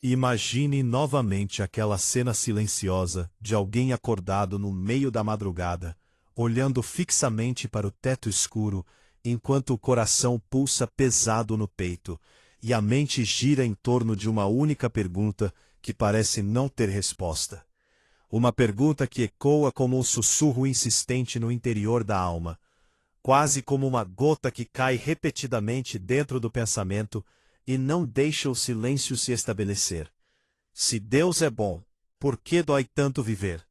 Imagine novamente aquela cena silenciosa de alguém acordado no meio da madrugada, olhando fixamente para o teto escuro, enquanto o coração pulsa pesado no peito, e a mente gira em torno de uma única pergunta que parece não ter resposta. Uma pergunta que ecoa como um sussurro insistente no interior da alma, quase como uma gota que cai repetidamente dentro do pensamento e não deixa o silêncio se estabelecer. Se Deus é bom, por que dói tanto viver?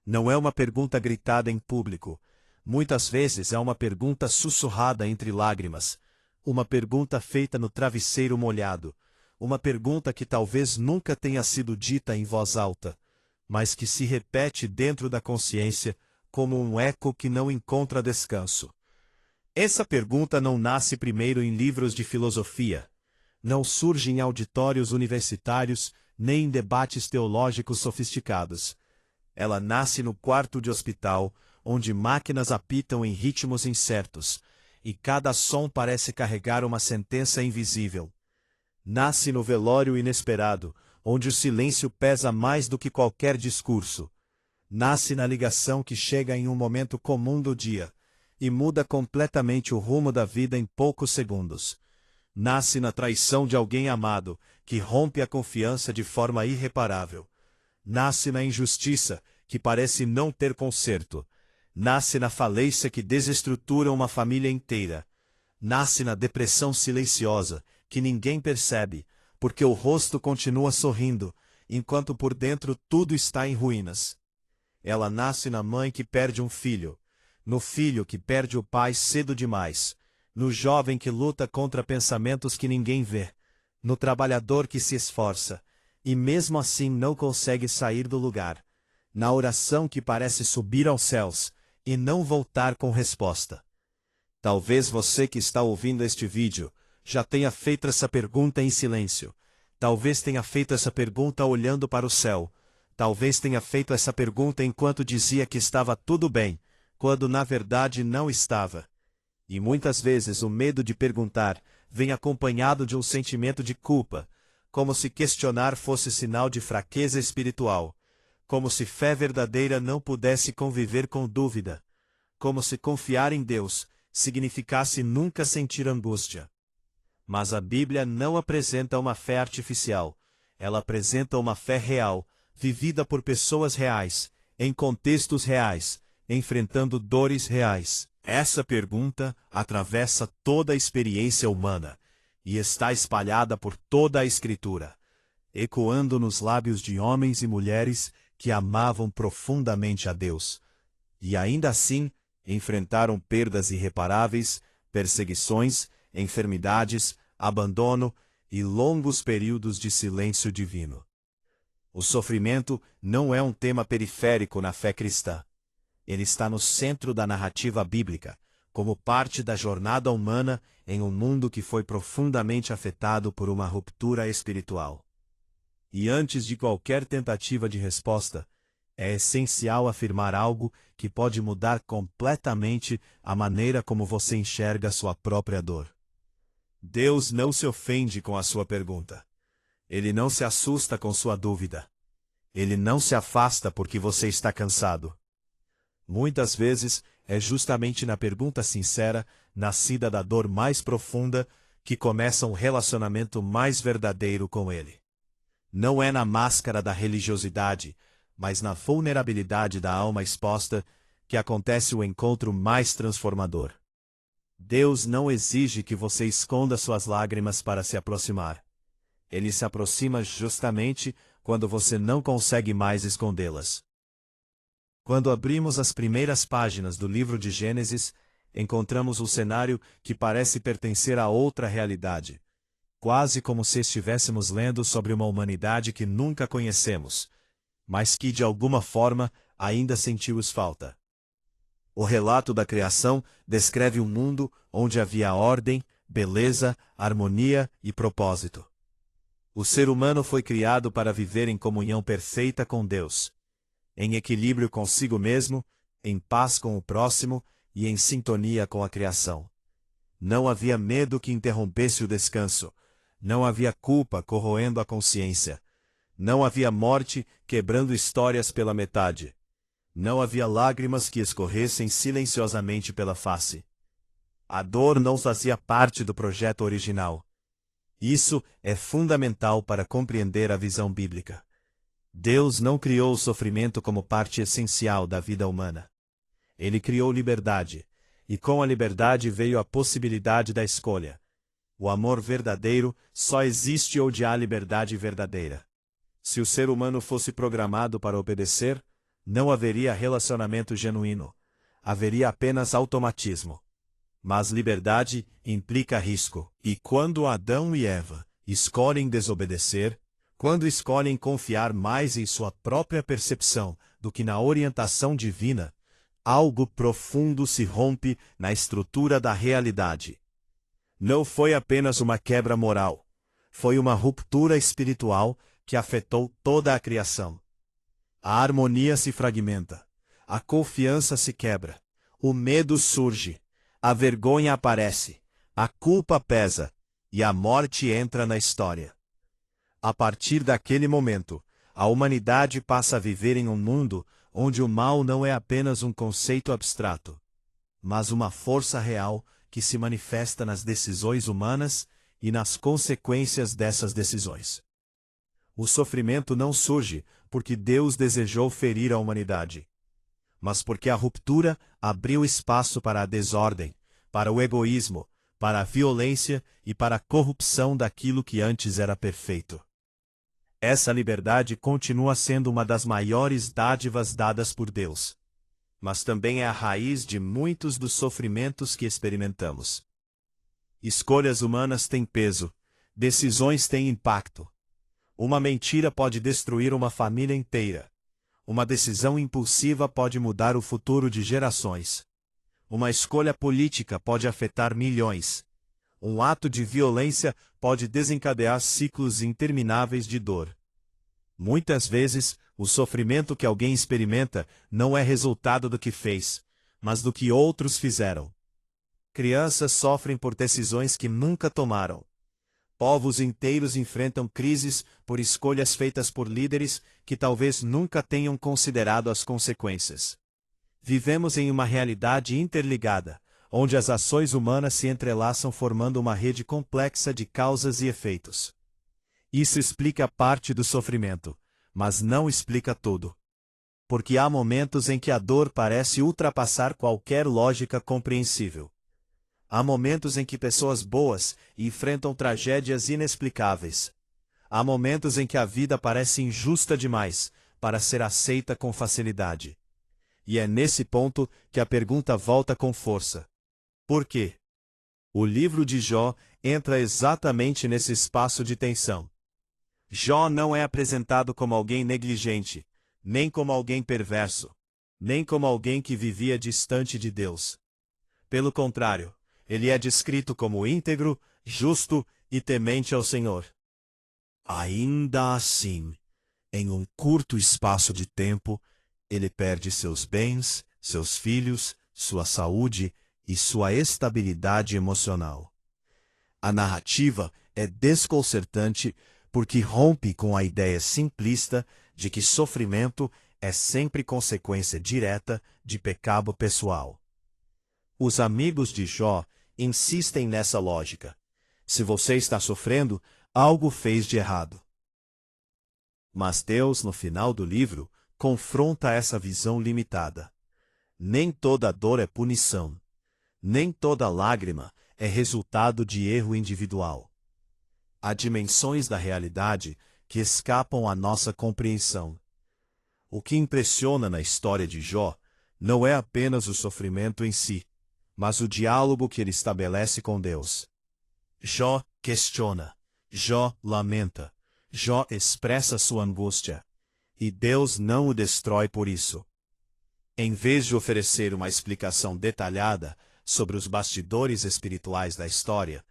Não é uma pergunta gritada em público. Muitas vezes é uma pergunta sussurrada entre lágrimas. Uma pergunta feita no travesseiro molhado. Uma pergunta que talvez nunca tenha sido dita em voz alta, mas que se repete dentro da consciência como um eco que não encontra descanso. Essa pergunta não nasce primeiro em livros de filosofia. Não surge em auditórios universitários, nem em debates teológicos sofisticados. Ela nasce no quarto de hospital, onde máquinas apitam em ritmos incertos, e cada som parece carregar uma sentença invisível. Nasce no velório inesperado, onde o silêncio pesa mais do que qualquer discurso. Nasce na ligação que chega em um momento comum do dia, e muda completamente o rumo da vida em poucos segundos. Nasce na traição de alguém amado, que rompe a confiança de forma irreparável. Nasce na injustiça, que parece não ter conserto. Nasce na falência que desestrutura uma família inteira. Nasce na depressão silenciosa, que ninguém percebe, porque o rosto continua sorrindo, enquanto por dentro tudo está em ruínas. Ela nasce na mãe que perde um filho, no filho que perde o pai cedo demais, no jovem que luta contra pensamentos que ninguém vê, no trabalhador que se esforça, e mesmo assim não consegue sair do lugar, na oração que parece subir aos céus, e não voltar com resposta. Talvez você que está ouvindo este vídeo, já tenha feito essa pergunta em silêncio. Talvez tenha feito essa pergunta olhando para o céu. Talvez tenha feito essa pergunta enquanto dizia que estava tudo bem, quando na verdade não estava. E muitas vezes o medo de perguntar vem acompanhado de um sentimento de culpa, como se questionar fosse sinal de fraqueza espiritual, como se fé verdadeira não pudesse conviver com dúvida, como se confiar em Deus significasse nunca sentir angústia. Mas a Bíblia não apresenta uma fé artificial, ela apresenta uma fé real, vivida por pessoas reais, em contextos reais, enfrentando dores reais. Essa pergunta atravessa toda a experiência humana e está espalhada por toda a Escritura, ecoando nos lábios de homens e mulheres que amavam profundamente a Deus, e ainda assim enfrentaram perdas irreparáveis, perseguições, enfermidades, abandono e longos períodos de silêncio divino. O sofrimento não é um tema periférico na fé cristã. Ele está no centro da narrativa bíblica, como parte da jornada humana em um mundo que foi profundamente afetado por uma ruptura espiritual. E antes de qualquer tentativa de resposta, é essencial afirmar algo que pode mudar completamente a maneira como você enxerga sua própria dor. Deus não se ofende com a sua pergunta. Ele não se assusta com sua dúvida. Ele não se afasta porque você está cansado. Muitas vezes, é justamente na pergunta sincera, nascida da dor mais profunda, que começa um relacionamento mais verdadeiro com Ele. Não é na máscara da religiosidade, mas na vulnerabilidade da alma exposta, que acontece o encontro mais transformador. Deus não exige que você esconda suas lágrimas para se aproximar. Ele se aproxima justamente quando você não consegue mais escondê-las. Quando abrimos as primeiras páginas do livro de Gênesis, encontramos um cenário que parece pertencer a outra realidade, quase como se estivéssemos lendo sobre uma humanidade que nunca conhecemos, mas que de alguma forma ainda sentimos falta. O relato da criação descreve um mundo onde havia ordem, beleza, harmonia e propósito. O ser humano foi criado para viver em comunhão perfeita com Deus, em equilíbrio consigo mesmo, em paz com o próximo e em sintonia com a criação. Não havia medo que interrompesse o descanso, não havia culpa corroendo a consciência, Não havia morte quebrando histórias pela metade. Não havia lágrimas que escorressem silenciosamente pela face. A dor não fazia parte do projeto original. Isso é fundamental para compreender a visão bíblica. Deus não criou o sofrimento como parte essencial da vida humana. Ele criou liberdade, e com a liberdade veio a possibilidade da escolha. O amor verdadeiro só existe onde há liberdade verdadeira. Se o ser humano fosse programado para obedecer, não haveria relacionamento genuíno. Haveria apenas automatismo. Mas liberdade implica risco. E quando Adão e Eva escolhem desobedecer, quando escolhem confiar mais em sua própria percepção do que na orientação divina, algo profundo se rompe na estrutura da realidade. Não foi apenas uma quebra moral, foi uma ruptura espiritual que afetou toda a criação. A harmonia se fragmenta, a confiança se quebra, o medo surge, a vergonha aparece, a culpa pesa e a morte entra na história. A partir daquele momento, a humanidade passa a viver em um mundo onde o mal não é apenas um conceito abstrato, mas uma força real que se manifesta nas decisões humanas e nas consequências dessas decisões. O sofrimento não surge porque Deus desejou ferir a humanidade, mas porque a ruptura abriu espaço para a desordem, para o egoísmo, para a violência e para a corrupção daquilo que antes era perfeito. Essa liberdade continua sendo uma das maiores dádivas dadas por Deus, mas também é a raiz de muitos dos sofrimentos que experimentamos. Escolhas humanas têm peso, decisões têm impacto. Uma mentira pode destruir uma família inteira. Uma decisão impulsiva pode mudar o futuro de gerações. Uma escolha política pode afetar milhões. Um ato de violência pode desencadear ciclos intermináveis de dor. Muitas vezes, o sofrimento que alguém experimenta não é resultado do que fez, mas do que outros fizeram. Crianças sofrem por decisões que nunca tomaram. Povos inteiros enfrentam crises por escolhas feitas por líderes que talvez nunca tenham considerado as consequências. Vivemos em uma realidade interligada, onde as ações humanas se entrelaçam formando uma rede complexa de causas e efeitos. Isso explica parte do sofrimento, mas não explica tudo. Porque há momentos em que a dor parece ultrapassar qualquer lógica compreensível. Há momentos em que pessoas boas enfrentam tragédias inexplicáveis. Há momentos em que a vida parece injusta demais para ser aceita com facilidade. E é nesse ponto que a pergunta volta com força. Por quê? O livro de Jó entra exatamente nesse espaço de tensão. Jó não é apresentado como alguém negligente, nem como alguém perverso, nem como alguém que vivia distante de Deus. Pelo contrário, ele é descrito como íntegro, justo e temente ao Senhor. Ainda assim, em um curto espaço de tempo, ele perde seus bens, seus filhos, sua saúde e sua estabilidade emocional. A narrativa é desconcertante porque rompe com a ideia simplista de que sofrimento é sempre consequência direta de pecado pessoal. Os amigos de Jó insistem nessa lógica. Se você está sofrendo, algo fez de errado. Mas Deus, no final do livro, confronta essa visão limitada. Nem toda dor é punição. Nem toda lágrima é resultado de erro individual. Há dimensões da realidade que escapam à nossa compreensão. O que impressiona na história de Jó não é apenas o sofrimento em si, mas o diálogo que ele estabelece com Deus. Jó questiona, Jó lamenta, Jó expressa sua angústia, e Deus não o destrói por isso. Em vez de oferecer uma explicação detalhada sobre os bastidores espirituais da história,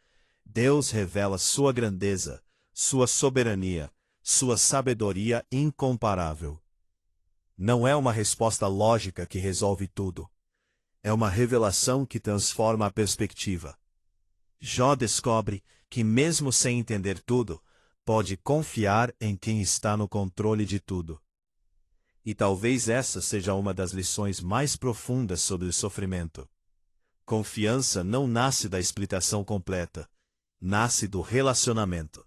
Deus revela sua grandeza, sua soberania, sua sabedoria incomparável. Não é uma resposta lógica que resolve tudo. É uma revelação que transforma a perspectiva. Jó descobre que, mesmo sem entender tudo, pode confiar em quem está no controle de tudo. E talvez essa seja uma das lições mais profundas sobre o sofrimento. Confiança não nasce da explicação completa, nasce do relacionamento.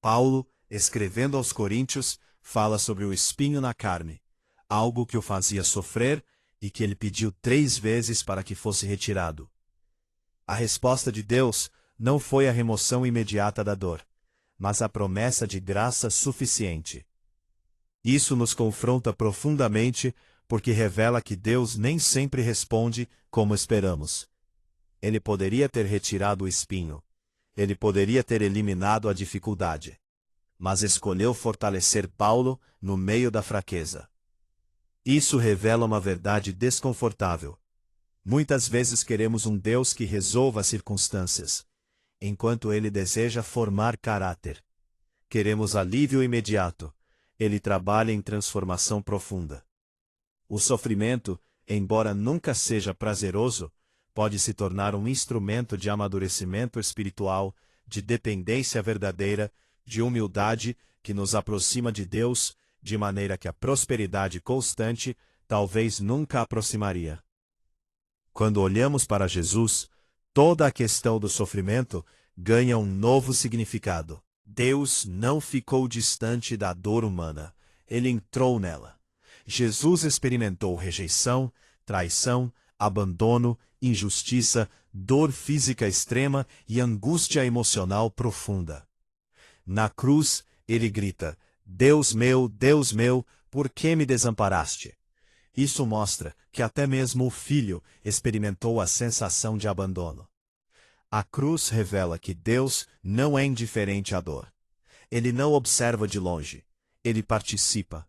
Paulo, escrevendo aos Coríntios, fala sobre o espinho na carne, algo que o fazia sofrer e que ele pediu 3 vezes para que fosse retirado. A resposta de Deus não foi a remoção imediata da dor, mas a promessa de graça suficiente. Isso nos confronta profundamente porque revela que Deus nem sempre responde como esperamos. Ele poderia ter retirado o espinho. Ele poderia ter eliminado a dificuldade. Mas escolheu fortalecer Paulo no meio da fraqueza. Isso revela uma verdade desconfortável. Muitas vezes queremos um Deus que resolva as circunstâncias, enquanto Ele deseja formar caráter. Queremos alívio imediato. Ele trabalha em transformação profunda. O sofrimento, embora nunca seja prazeroso, pode se tornar um instrumento de amadurecimento espiritual, de dependência verdadeira, de humildade que nos aproxima de Deus, de maneira que a prosperidade constante talvez nunca aproximaria. Quando olhamos para Jesus, toda a questão do sofrimento ganha um novo significado. Deus não ficou distante da dor humana, ele entrou nela. Jesus experimentou rejeição, traição, abandono, injustiça, dor física extrema e angústia emocional profunda. Na cruz, ele grita: Deus meu, por que me desamparaste? Isso mostra que até mesmo o Filho experimentou a sensação de abandono. A cruz revela que Deus não é indiferente à dor. Ele não observa de longe, ele participa.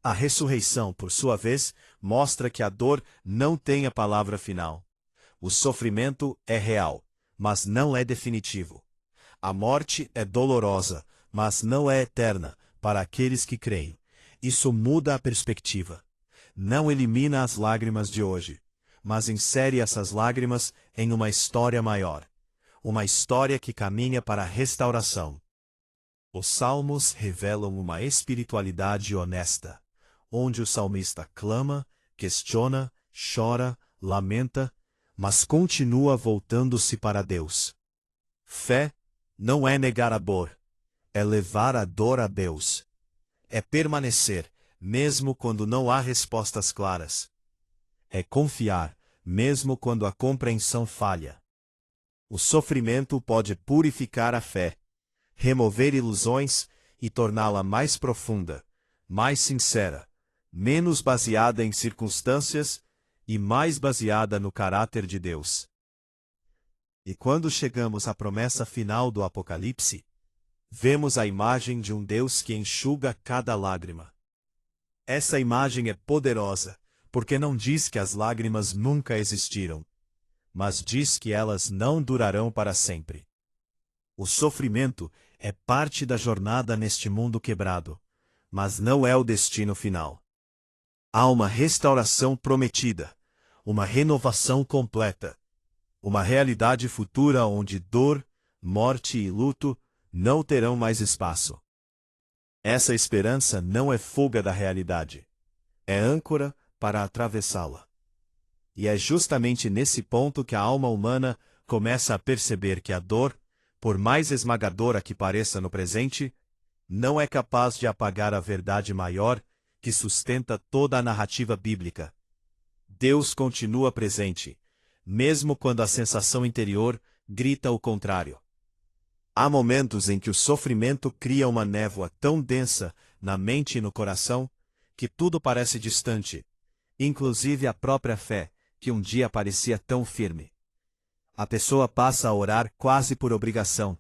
A ressurreição, por sua vez, mostra que a dor não tem a palavra final. O sofrimento é real, mas não é definitivo. A morte é dolorosa, mas não é eterna para aqueles que creem. Isso muda a perspectiva. Não elimina as lágrimas de hoje, mas insere essas lágrimas em uma história maior. Uma história que caminha para a restauração. Os salmos revelam uma espiritualidade honesta, onde o salmista clama, questiona, chora, lamenta, mas continua voltando-se para Deus. Fé não é negar a dor, é levar a dor a Deus. É permanecer, mesmo quando não há respostas claras. É confiar, mesmo quando a compreensão falha. O sofrimento pode purificar a fé, remover ilusões e torná-la mais profunda, mais sincera, menos baseada em circunstâncias e mais baseada no caráter de Deus. E quando chegamos à promessa final do Apocalipse, vemos a imagem de um Deus que enxuga cada lágrima. Essa imagem é poderosa, porque não diz que as lágrimas nunca existiram, mas diz que elas não durarão para sempre. O sofrimento é parte da jornada neste mundo quebrado, mas não é o destino final. Há uma restauração prometida, uma renovação completa, uma realidade futura onde dor, morte e luto não terão mais espaço. Essa esperança não é fuga da realidade, é âncora para atravessá-la. E é justamente nesse ponto que a alma humana começa a perceber que a dor, por mais esmagadora que pareça no presente, não é capaz de apagar a verdade maior que sustenta toda a narrativa bíblica. Deus continua presente, mesmo quando a sensação interior grita o contrário. Há momentos em que o sofrimento cria uma névoa tão densa na mente e no coração que tudo parece distante, inclusive a própria fé, que um dia parecia tão firme. A pessoa passa a orar quase por obrigação.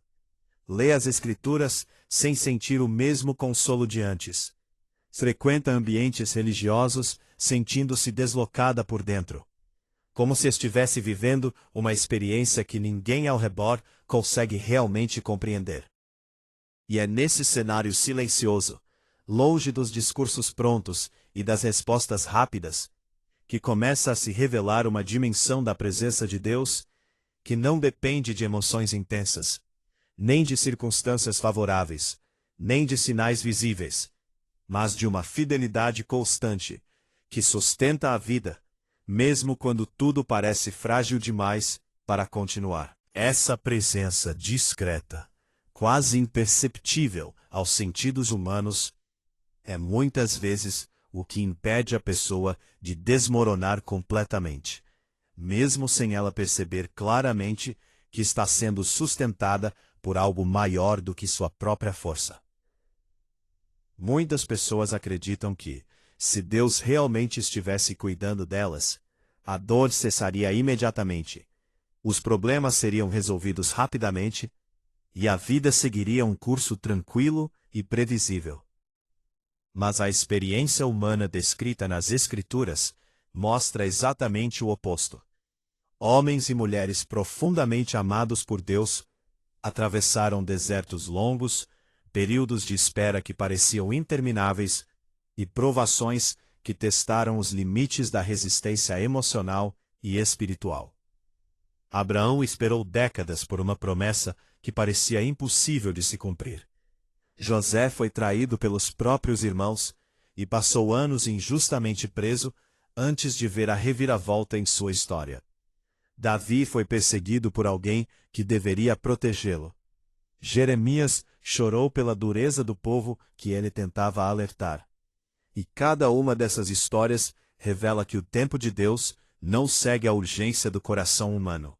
Lê as Escrituras sem sentir o mesmo consolo de antes. Frequenta ambientes religiosos sentindo-se deslocada por dentro, como se estivesse vivendo uma experiência que ninguém ao redor consegue realmente compreender. E é nesse cenário silencioso, longe dos discursos prontos e das respostas rápidas, que começa a se revelar uma dimensão da presença de Deus que não depende de emoções intensas, nem de circunstâncias favoráveis, nem de sinais visíveis, mas de uma fidelidade constante, que sustenta a vida, mesmo quando tudo parece frágil demais para continuar. Essa presença discreta, quase imperceptível aos sentidos humanos, é muitas vezes o que impede a pessoa de desmoronar completamente, mesmo sem ela perceber claramente que está sendo sustentada por algo maior do que sua própria força. Muitas pessoas acreditam que, se Deus realmente estivesse cuidando delas, a dor cessaria imediatamente, os problemas seriam resolvidos rapidamente e a vida seguiria um curso tranquilo e previsível. Mas a experiência humana descrita nas Escrituras mostra exatamente o oposto. Homens e mulheres profundamente amados por Deus atravessaram desertos longos, períodos de espera que pareciam intermináveis e provações que testaram os limites da resistência emocional e espiritual. Abraão esperou décadas por uma promessa que parecia impossível de se cumprir. José foi traído pelos próprios irmãos e passou anos injustamente preso antes de ver a reviravolta em sua história. Davi foi perseguido por alguém que deveria protegê-lo. Jeremias chorou pela dureza do povo que ele tentava alertar. E cada uma dessas histórias revela que o tempo de Deus não segue a urgência do coração humano.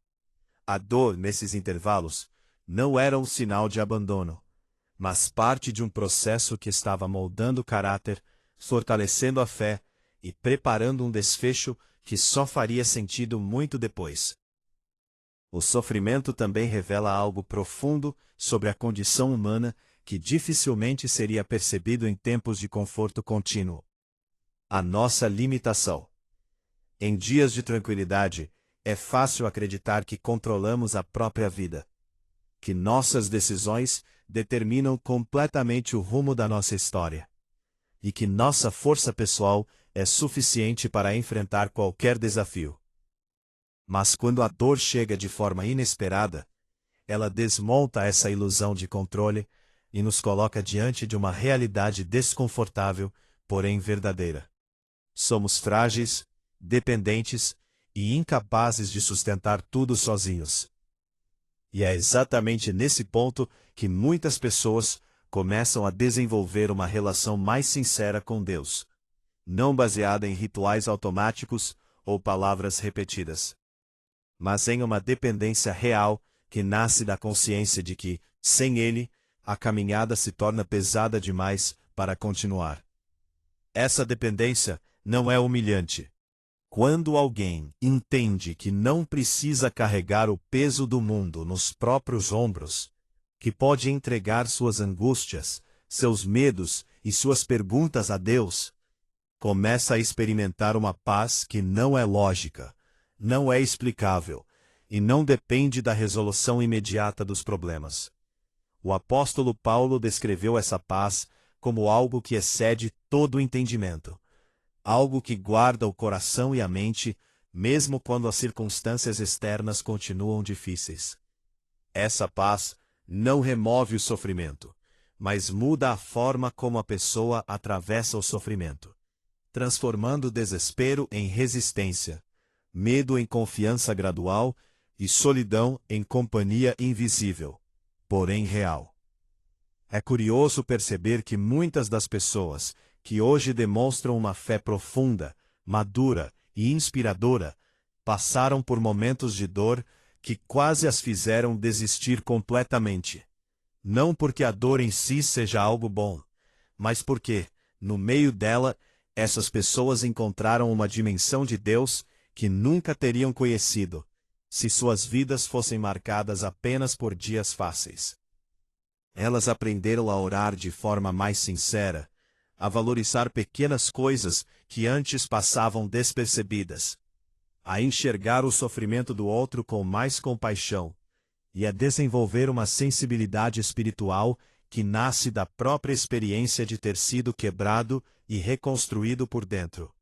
A dor nesses intervalos não era um sinal de abandono, mas parte de um processo que estava moldando o caráter, fortalecendo a fé e preparando um desfecho que só faria sentido muito depois. O sofrimento também revela algo profundo sobre a condição humana que dificilmente seria percebido em tempos de conforto contínuo. A nossa limitação. Em dias de tranquilidade, é fácil acreditar que controlamos a própria vida, que nossas decisões determinam completamente o rumo da nossa história, e que nossa força pessoal é suficiente para enfrentar qualquer desafio. Mas quando a dor chega de forma inesperada, ela desmonta essa ilusão de controle e nos coloca diante de uma realidade desconfortável, porém verdadeira. Somos frágeis, dependentes e incapazes de sustentar tudo sozinhos. E é exatamente nesse ponto que muitas pessoas começam a desenvolver uma relação mais sincera com Deus, não baseada em rituais automáticos ou palavras repetidas, mas em uma dependência real que nasce da consciência de que, sem Ele, a caminhada se torna pesada demais para continuar. Essa dependência não é humilhante. Quando alguém entende que não precisa carregar o peso do mundo nos próprios ombros, que pode entregar suas angústias, seus medos e suas perguntas a Deus, começa a experimentar uma paz que não é lógica, não é explicável e não depende da resolução imediata dos problemas. O apóstolo Paulo descreveu essa paz como algo que excede todo o entendimento, algo que guarda o coração e a mente, mesmo quando as circunstâncias externas continuam difíceis. Essa paz não remove o sofrimento, mas muda a forma como a pessoa atravessa o sofrimento, transformando o desespero em resistência, medo em confiança gradual e solidão em companhia invisível, porém real. É curioso perceber que muitas das pessoas que hoje demonstram uma fé profunda, madura e inspiradora, passaram por momentos de dor que quase as fizeram desistir completamente. Não porque a dor em si seja algo bom, mas porque, no meio dela, essas pessoas encontraram uma dimensão de Deus que nunca teriam conhecido, se suas vidas fossem marcadas apenas por dias fáceis. Elas aprenderam a orar de forma mais sincera, a valorizar pequenas coisas que antes passavam despercebidas, a enxergar o sofrimento do outro com mais compaixão e a desenvolver uma sensibilidade espiritual que nasce da própria experiência de ter sido quebrado e reconstruído por dentro.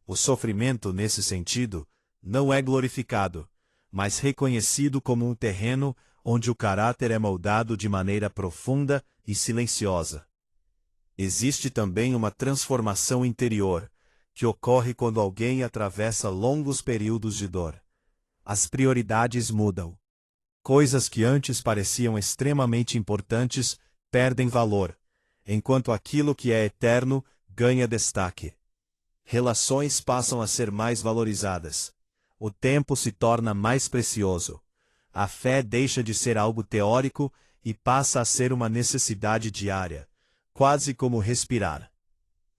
O sofrimento, nesse sentido, não é glorificado, mas reconhecido como um terreno onde o caráter é moldado de maneira profunda e silenciosa. Existe também uma transformação interior, que ocorre quando alguém atravessa longos períodos de dor. As prioridades mudam. Coisas que antes pareciam extremamente importantes perdem valor, enquanto aquilo que é eterno ganha destaque. Relações passam a ser mais valorizadas. O tempo se torna mais precioso. A fé deixa de ser algo teórico e passa a ser uma necessidade diária, quase como respirar.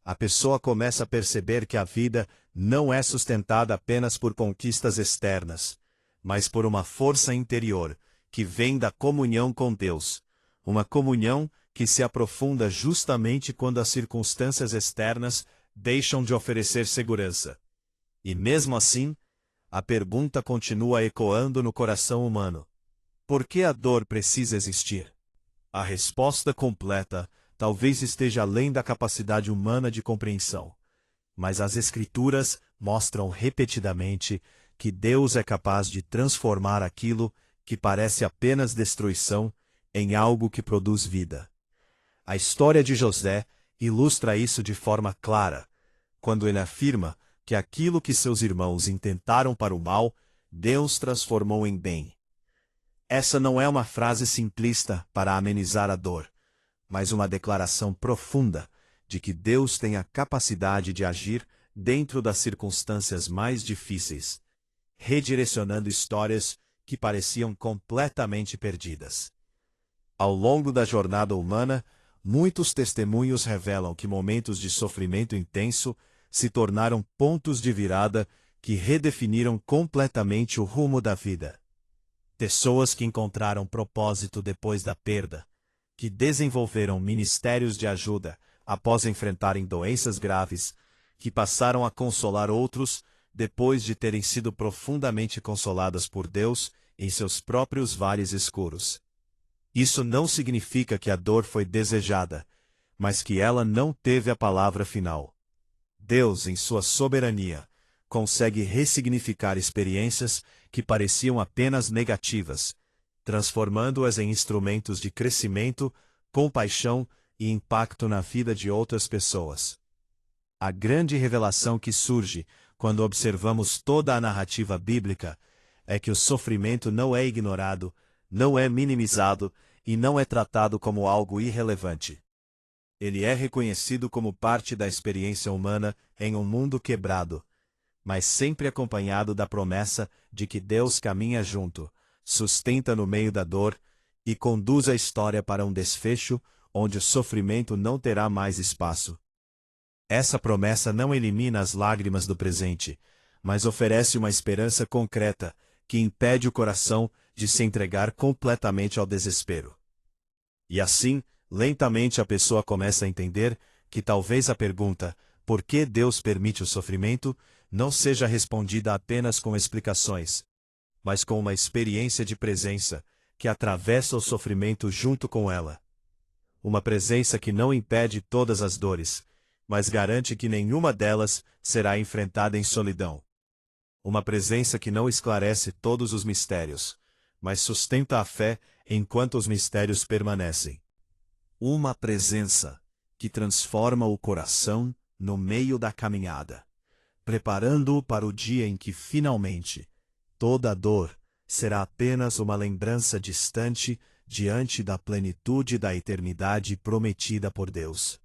A pessoa começa a perceber que a vida não é sustentada apenas por conquistas externas, mas por uma força interior, que vem da comunhão com Deus. Uma comunhão que se aprofunda justamente quando as circunstâncias externas deixam de oferecer segurança. E mesmo assim, a pergunta continua ecoando no coração humano: por que a dor precisa existir? A resposta completa talvez esteja além da capacidade humana de compreensão. Mas as Escrituras mostram repetidamente que Deus é capaz de transformar aquilo que parece apenas destruição em algo que produz vida. A história de José ilustra isso de forma clara, quando ele afirma que aquilo que seus irmãos intentaram para o mal, Deus transformou em bem. Essa não é uma frase simplista para amenizar a dor, mas uma declaração profunda de que Deus tem a capacidade de agir dentro das circunstâncias mais difíceis, redirecionando histórias que pareciam completamente perdidas. Ao longo da jornada humana, muitos testemunhos revelam que momentos de sofrimento intenso se tornaram pontos de virada que redefiniram completamente o rumo da vida. Pessoas que encontraram propósito depois da perda, que desenvolveram ministérios de ajuda após enfrentarem doenças graves, que passaram a consolar outros depois de terem sido profundamente consoladas por Deus em seus próprios vales escuros. Isso não significa que a dor foi desejada, mas que ela não teve a palavra final. Deus, em sua soberania, consegue ressignificar experiências que pareciam apenas negativas, transformando-as em instrumentos de crescimento, compaixão e impacto na vida de outras pessoas. A grande revelação que surge quando observamos toda a narrativa bíblica é que o sofrimento não é ignorado, não é minimizado e não é tratado como algo irrelevante. Ele é reconhecido como parte da experiência humana em um mundo quebrado, mas sempre acompanhado da promessa de que Deus caminha junto, sustenta no meio da dor e conduz a história para um desfecho onde o sofrimento não terá mais espaço. Essa promessa não elimina as lágrimas do presente, mas oferece uma esperança concreta que impede o coração de se entregar completamente ao desespero. E assim, lentamente a pessoa começa a entender que talvez a pergunta "por que Deus permite o sofrimento?" não seja respondida apenas com explicações, mas com uma experiência de presença que atravessa o sofrimento junto com ela. Uma presença que não impede todas as dores, mas garante que nenhuma delas será enfrentada em solidão. Uma presença que não esclarece todos os mistérios, mas sustenta a fé enquanto os mistérios permanecem. Uma presença que transforma o coração no meio da caminhada, preparando-o para o dia em que finalmente toda a dor será apenas uma lembrança distante diante da plenitude da eternidade prometida por Deus.